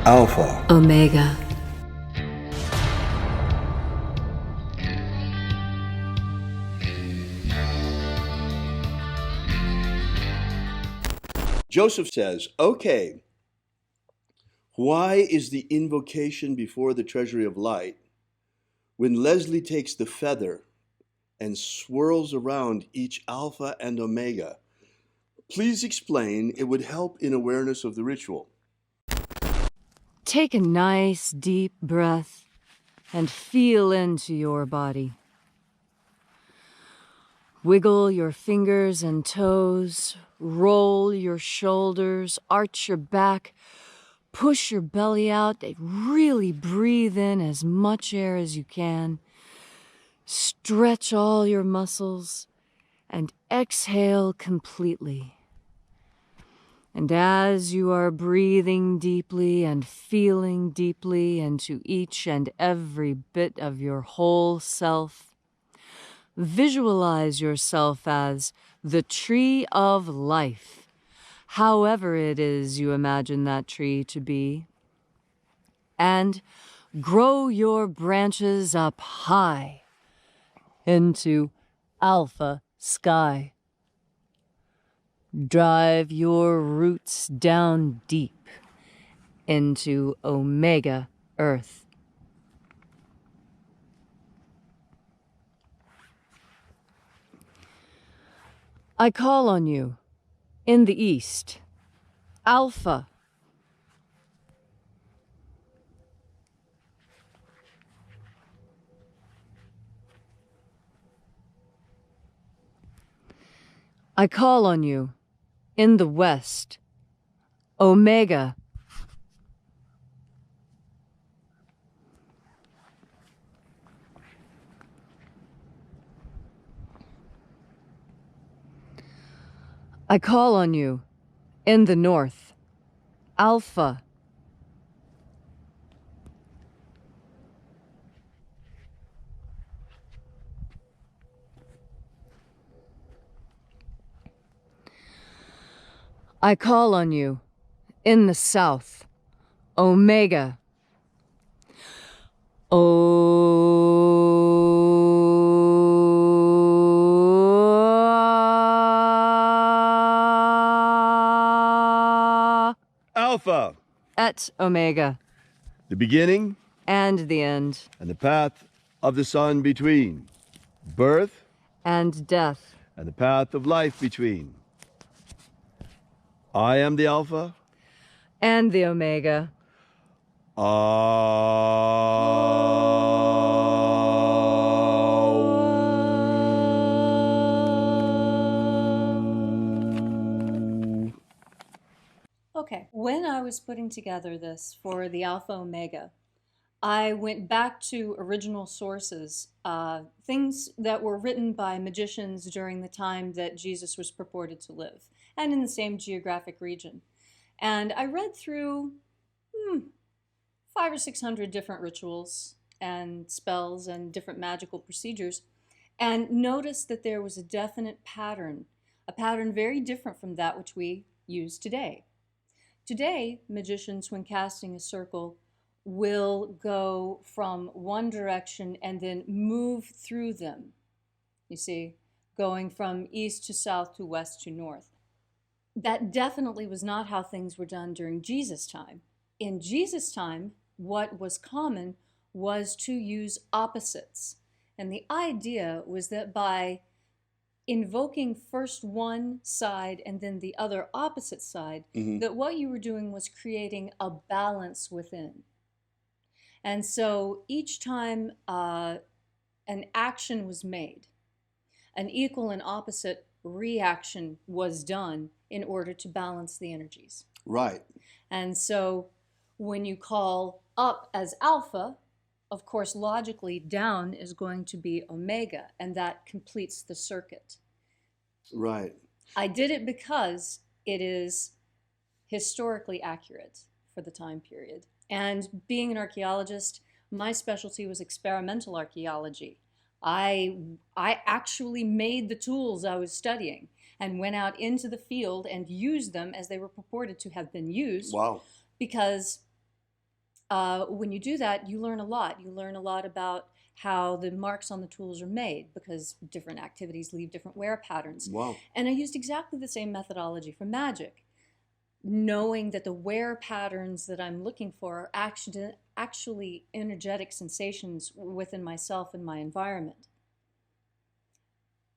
Alpha Omega. Joseph says, okay, why is the invocation before the treasury of light when Leslie takes the feather and swirls around each Alpha and Omega? Please explain. It would help in awareness of the ritual. Take a nice deep breath and feel into your body. Wiggle your fingers and toes, roll your shoulders, arch your back, push your belly out, really breathe in as much air as you can. Stretch all your muscles and exhale completely. And as you are breathing deeply and feeling deeply into each and every bit of your whole self, visualize yourself as the tree of life, however it is you imagine that tree to be. And grow your branches up high into Alpha Sky. Drive your roots down deep into Omega Earth. I call on you in the east, Alpha. I call on you in the west, Omega. I call on you in the north, Alpha. I call on you in the south, Omega. Alpha. Et Omega. The beginning And the end. and the path of the sun between. Birth And death. and the path of life between. I am the Alpha. And the Omega. Okay, when I was putting together this for the Alpha Omega, I went back to original sources, things that were written by magicians during the time that Jesus was purported to live, and in the same geographic region. And I read through 500 or 600 different rituals and spells and different magical procedures, and noticed that there was a definite pattern, a pattern very different from that which we use today. Today, magicians, when casting a circle, will go from one direction and then move through them. You see, going from east to south to west to north. That definitely was not how things were done during Jesus' time. In Jesus' time, what was common was to use opposites. And the idea was that by invoking first one side and then the other opposite side, that what you were doing was creating a balance within. And so each time an action was made, an equal and opposite reaction was done in order to balance the energies. Right. And so when you call up as Alpha, of course, logically, down is going to be Omega, and that completes the circuit. Right. I did it because it is historically accurate for the time period. And being an archaeologist, my specialty was experimental archaeology. I actually made the tools I was studying and went out into the field and used them as they were purported to have been used. Wow. Because when you do that, you learn a lot. You learn a lot about how the marks on the tools are made because different activities leave different wear patterns. Wow. And I used exactly the same methodology for Magick, knowing that the wear patterns that I'm looking for are actually energetic sensations within myself and my environment.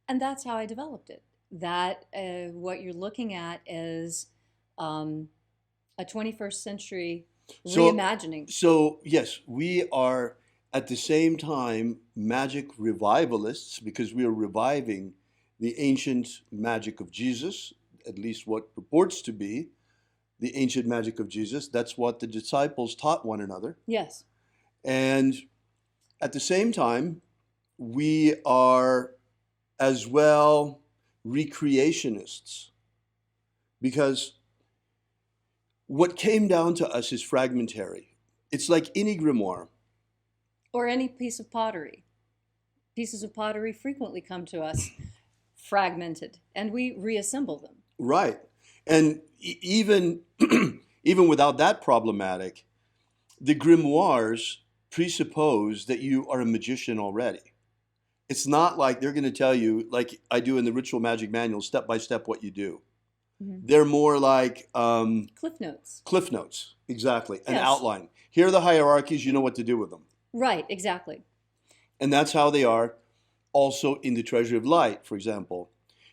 And that's how I developed it. That what you're looking at is a 21st century reimagining. So yes, we are at the same time magic revivalists because we are reviving the ancient magic of Jesus, at least what purports to be the ancient magic of Jesus. That's what the disciples taught one another. Yes. And at the same time, we are as well recreationists because what came down to us is fragmentary. It's like any grimoire. Or any piece of pottery. Pieces of pottery frequently come to us fragmented, and we reassemble them. Right. And even even without that problematic, the grimoires presuppose that you are a magician already. It's not like they're going to tell you, like I do in the Ritual Magic Manual, step by step what you do. Mm-hmm. They're more like Cliff notes. Cliff notes, exactly, an Yes. outline. Here are the hierarchies, you know what to do with them. Right, exactly. And that's how they are also in the Treasury of Light, for example.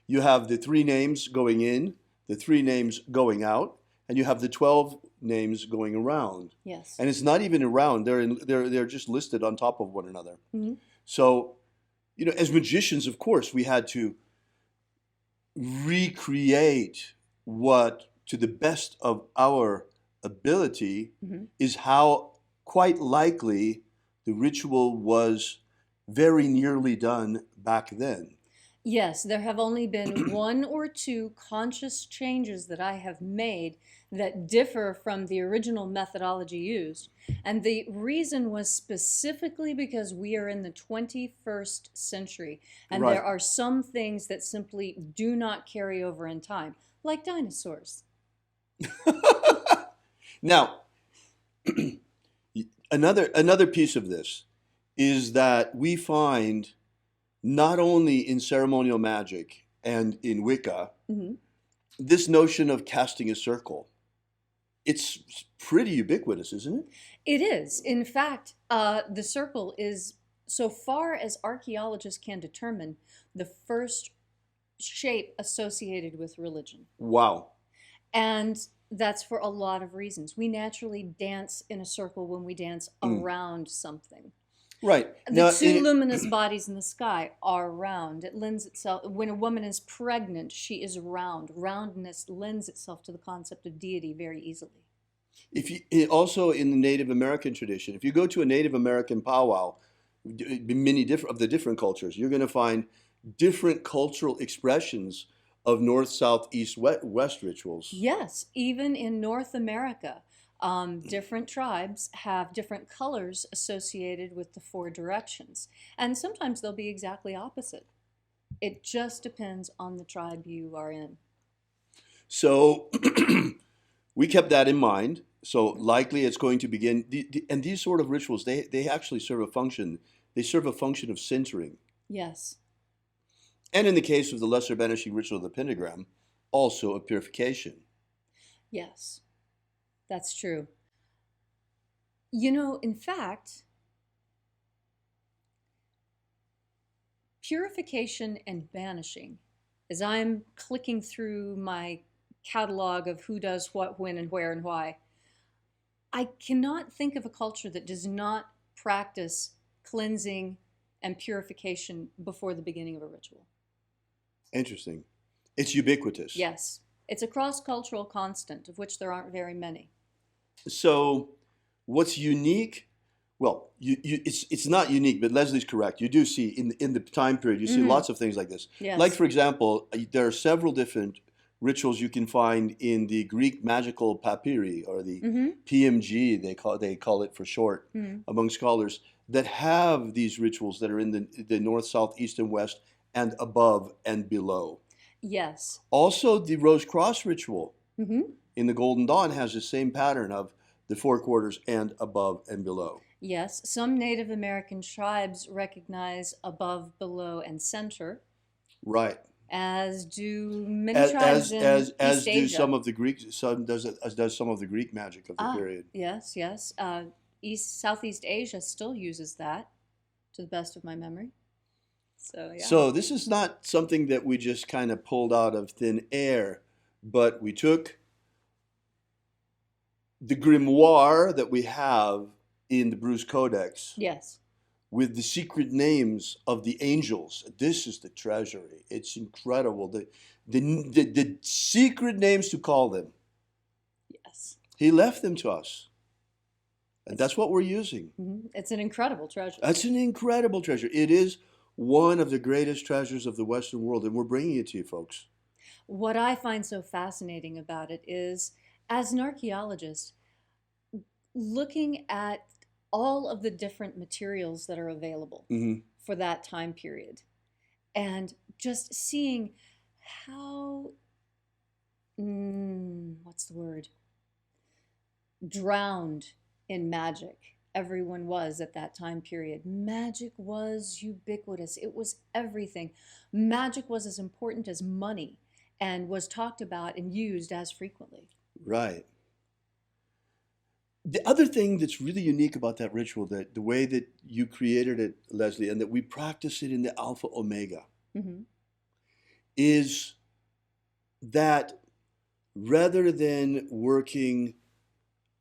You have the 3 names going in, the 3 names going out, and you have the 12 names going around. Yes. And it's not even around, they're just listed on top of one another. Mm-hmm. So, you know, as magicians, of course, we had to recreate what, to the best of our ability, Mm-hmm. is how quite likely the ritual was very nearly done back then. Yes, there have only been 1 or 2 conscious changes that I have made that differ from the original methodology used. And the reason was specifically because we are in the 21st century, and Right. there are some things that simply do not carry over in time, like dinosaurs. Now, another piece of this is that we find not only in ceremonial magic and in Wicca Mm-hmm. this notion of casting a circle. It's pretty ubiquitous, isn't it? It is. In fact, the circle is, so far as archaeologists can determine, the first shape associated with religion. Wow. And that's for a lot of reasons. We naturally dance in a circle when we dance around something. Right. The 2 luminous bodies in the sky are round. It lends itself, when a woman is pregnant, she is round. Roundness lends itself to the concept of deity very easily. If you, also in the Native American tradition, if you go to a Native American powwow, many different cultures, you're going to find different cultural expressions of north, south, east, west rituals. Yes, even in North America, different tribes have different colors associated with the 4 directions. And sometimes they'll be exactly opposite. It just depends on the tribe you are in. So we kept that in mind. So likely it's going to begin, and these sort of rituals, they actually serve a function. They serve a function of centering. Yes. And in the case of the lesser banishing ritual of the pentagram, also of purification. Yes, that's true. You know, in fact, purification and banishing, as I'm clicking through my catalog of who does what, when, and where, and why, I cannot think of a culture that does not practice cleansing and purification before the beginning of a ritual. Interesting. It's ubiquitous. Yes. It's a cross-cultural constant, of which there aren't very many. So what's unique, well, it's not unique, but Leslie's correct. You do see, in the time period, you see lots of things like this. Yes. Like, for example, there are several different rituals you can find in the Greek magical papyri, or the PMG, they call it for short, among scholars, that have these rituals that are in the north, south, east, and west, and above and below. Yes. Also, the Rose Cross ritual Mm-hmm. in the Golden Dawn has the same pattern of the four quarters and above and below. Yes, some Native American tribes recognize above, below, and center, Right. as do many tribes in As East do Asia. some of the Greeks, as does some of the Greek magic of the period. Yes, yes. Southeast Asia still uses that, to the best of my memory. So, yeah. So this is not something that we just kind of pulled out of thin air, but we took the grimoire that we have in the Bruce Codex Yes. with the secret names of the angels. This is the treasury. It's incredible. The secret names to call them. Yes. He left them to us. And that's what we're using. Mm-hmm. It's an incredible treasure. That's an incredible treasure. It is one of the greatest treasures of the Western world, and we're bringing it to you, folks. What I find so fascinating about it is, as an archaeologist, looking at all of the different materials that are available Mm-hmm. for that time period, and just seeing how, what's the word? Drowned in magic everyone was at that time period. Magic was ubiquitous. It was everything. Magic was as important as money and was talked about and used as frequently. Right. The other thing that's really unique about that ritual, that the way that you created it, Leslie, and that we practice it in the Alpha Omega, Mm-hmm. is that rather than working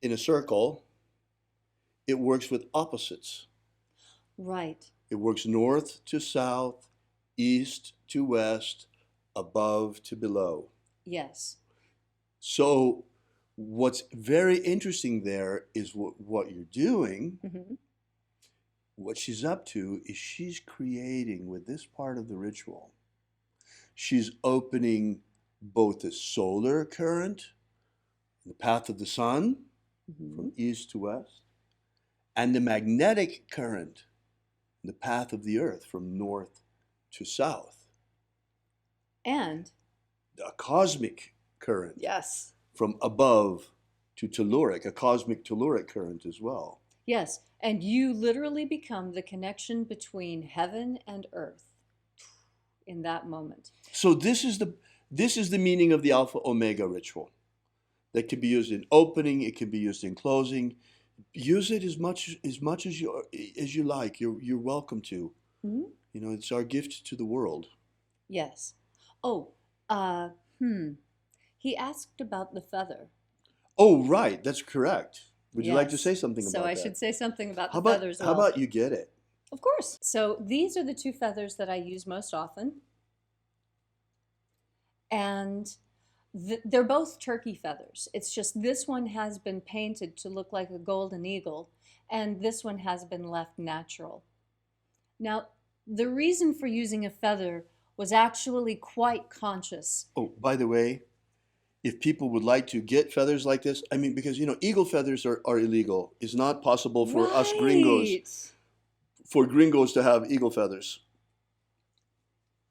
in a circle, it works with opposites. Right. It works north to south, east to west, above to below. Yes. So what's very interesting there is what you're doing. Mm-hmm. What she's up to is she's creating with this part of the ritual. She's opening both the solar current, the path of the sun, Mm-hmm. from east to west, and the magnetic current, the path of the earth from north to south. And A cosmic current yes. from above to telluric, a cosmic telluric current as well. Yes. And you literally become the connection between heaven and earth in that moment. So this is the meaning of the Alpha Omega ritual. That can be used in opening, it can be used in closing. Use it as much as you like. You're welcome to. Mm-hmm. You know, it's our gift to the world. Yes. Oh, he asked about the feather. Oh, right, that's correct. Would you like to Yes. say something So about I that? should say something about How the about feathers. how about you get it? Of course. So these are the two feathers that I use most often. And they're both turkey feathers. It's just this one has been painted to look like a golden eagle, and this one has been left natural. Now, the reason for using a feather was actually quite conscious. Oh, by the way, if people would like to get feathers like this, I mean, because, eagle feathers are illegal. It's not possible for us gringos, to have eagle feathers,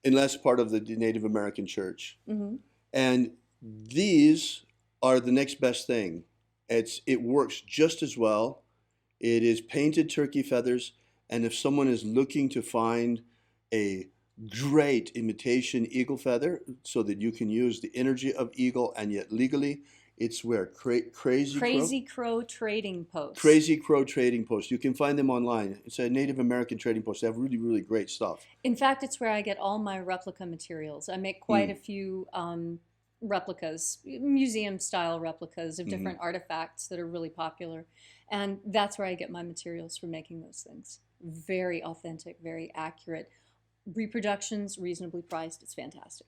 unless part of the Native American church. Mm-hmm. And these are the next best thing. It works just as well. It is painted turkey feathers, and if someone is looking to find a great imitation eagle feather so that you can use the energy of eagle and yet legally, it's where Crazy Crow Trading Post. Crazy Crow Trading Post. You can find them online. It's a Native American trading post. They have really, really great stuff. In fact, it's where I get all my replica materials. I make quite a few replicas, museum-style replicas of different artifacts that are really popular. And that's where I get my materials for making those things. Very authentic, very accurate. Reproductions, reasonably priced. It's fantastic.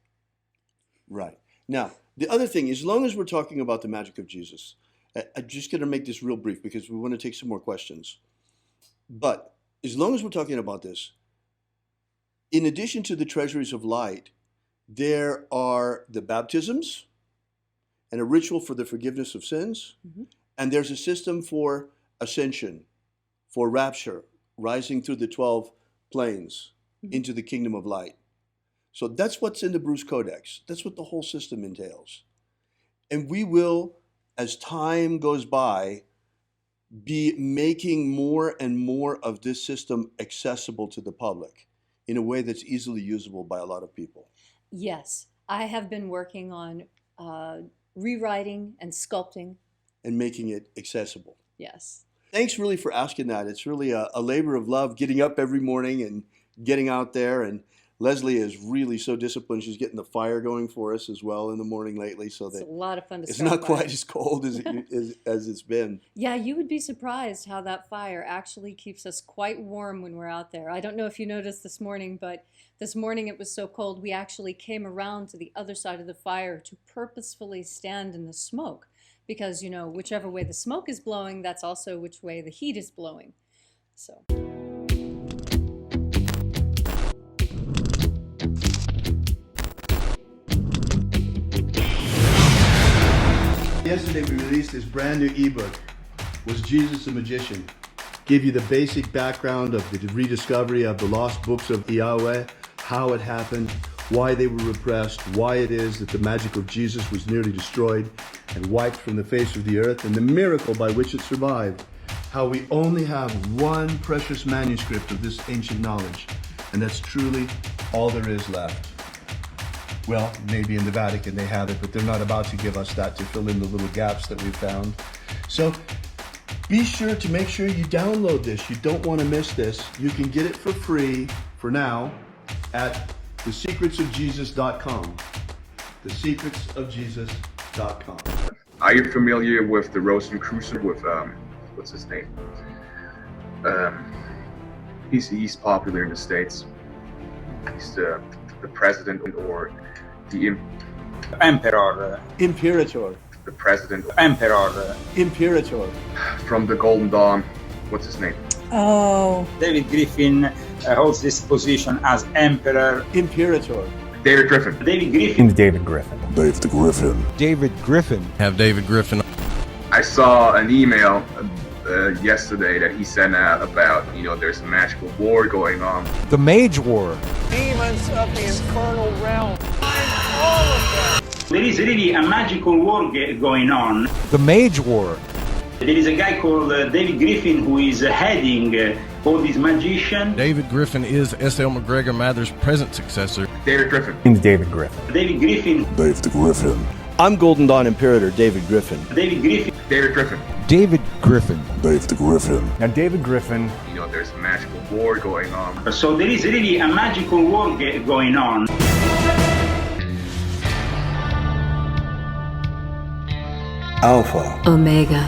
Right. Now, the other thing, as long as we're talking about the magic of Jesus, I'm just going to make this real brief because we want to take some more questions. But as long as we're talking about this, in addition to the treasuries of light, there are the baptisms and a ritual for the forgiveness of sins. Mm-hmm. And there's a system for ascension, for rapture, rising through the 12 planes into the kingdom of light. So that's what's in the Bruce Codex. That's what the whole system entails. And we will, as time goes by, be making more and more of this system accessible to the public in a way that's easily usable by a lot of people? Yes, I have been working on rewriting and sculpting. And making it accessible. Yes. Thanks really for asking that. It's really a labor of love, getting up every morning and getting out there. And Leslie is really so disciplined. She's getting the fire going for us as well in the morning lately, so It's that a lot of fun to it's start not quite fires. as cold as it's been. Yeah, you would be surprised how that fire actually keeps us quite warm when we're out there. I don't know if you noticed this morning, but this morning it was so cold we actually came around to the other side of the fire to purposefully stand in the smoke. Because, you know, whichever way the smoke is blowing, that's also which way the heat is blowing. So. Yesterday we released this brand new ebook, Was Jesus a Magician? Give you the basic background of the rediscovery of the lost books of Yahweh, how it happened, why they were repressed, why it is that the magic of Jesus was nearly destroyed and wiped from the face of the earth, and the miracle by which it survived. How we only have one precious manuscript of this ancient knowledge, and that's truly all there is left. Well, maybe in the Vatican they have it, but they're not about to give us that to fill in the little gaps that we've found. So be sure to make sure you download this. You don't want to miss this. You can get it for free for now at thesecretsofjesus.com. Thesecretsofjesus.com. Are you familiar with the Rosicrucian with what's his name? He's popular in the States. He's the president or the Emperor. Imperator. The president. Emperor. Imperator. From the Golden Dawn. What's his name? Oh. David Griffin holds this position as Emperor. Imperator. David Griffin. David Griffin. David Griffin. David Griffin. David Griffin. Have David Griffin. I saw an email yesterday that he sent out about, there's a magical war going on. The Mage War. Demons of the infernal realm. I'm all of them. There is really a magical war going on. The Mage War. There is a guy called David Griffin who is heading all these magicians. David Griffin is S.L. McGregor Mather's present successor. David Griffin. David Griffin. David Griffin. David Griffin. I'm Golden Dawn Imperator David Griffin. David Griffin. David Griffin. David Griffin. David Griffin. Now David Griffin. There's a magical war going on. So there is really a magical war going on. Alpha Omega.